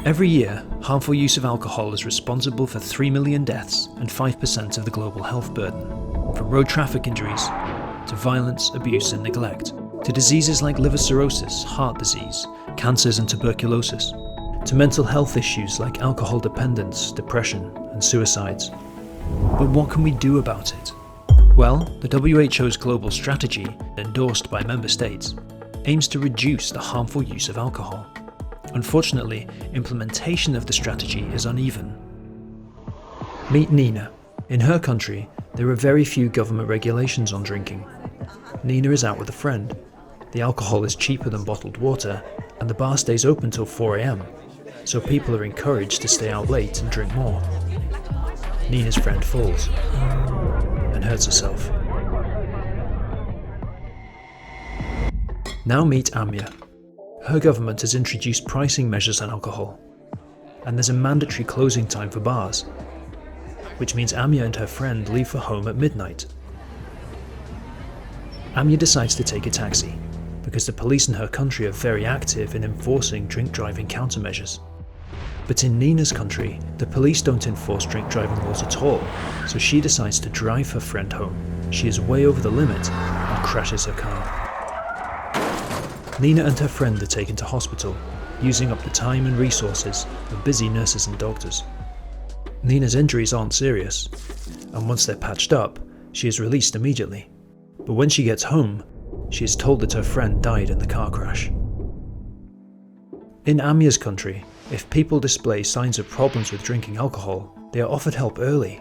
Every year, harmful use of alcohol is responsible for 3 million deaths and 5% of the global health burden, from road traffic injuries to violence, abuse and neglect, to diseases like liver cirrhosis, heart disease, cancers and tuberculosis, to mental health issues like alcohol dependence, depression and suicides. But what can we do about it? Well, the WHO's global strategy, endorsed by member states, aims to reduce the harmful use of alcohol. Unfortunately, implementation of the strategy is uneven. Meet Nina. In her country, there are very few government regulations on drinking. Nina is out with a friend. The alcohol is cheaper than bottled water, and the bar stays open till 4 AM, so people are encouraged to stay out late and drink more. Nina's friend falls and hurts herself. Now meet Amya. Her government has introduced pricing measures on alcohol, and there's a mandatory closing time for bars, which means Amya and her friend leave for home at midnight. Amya decides to take a taxi, because the police in her country are very active in enforcing drink driving countermeasures. But in Nina's country, the police don't enforce drink driving laws at all, so she decides to drive her friend home. She is way over the limit and crashes her car. Nina and her friend are taken to hospital, using up the time and resources of busy nurses and doctors. Nina's injuries aren't serious, and once they're patched up, she is released immediately. But when she gets home, she is told that her friend died in the car crash. In Amya's country, if people display signs of problems with drinking alcohol, they are offered help early.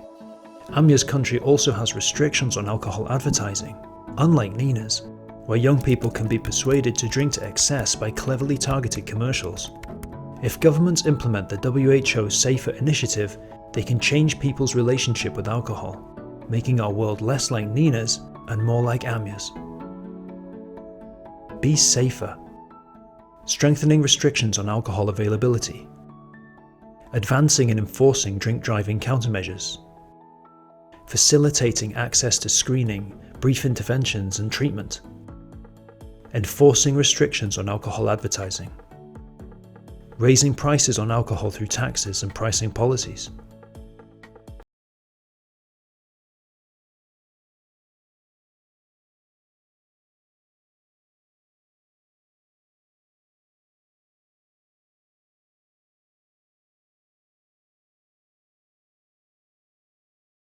Amya's country also has restrictions on alcohol advertising, unlike Nina's, where young people can be persuaded to drink to excess by cleverly targeted commercials. If governments implement the WHO's Safer initiative, they can change people's relationship with alcohol, making our world less like Nina's and more like Amya's. Be safer. Strengthening restrictions on alcohol availability. Advancing and enforcing drink driving countermeasures. Facilitating access to screening, brief interventions and treatment. Enforcing restrictions on alcohol advertising. Raising prices on alcohol through taxes and pricing policies.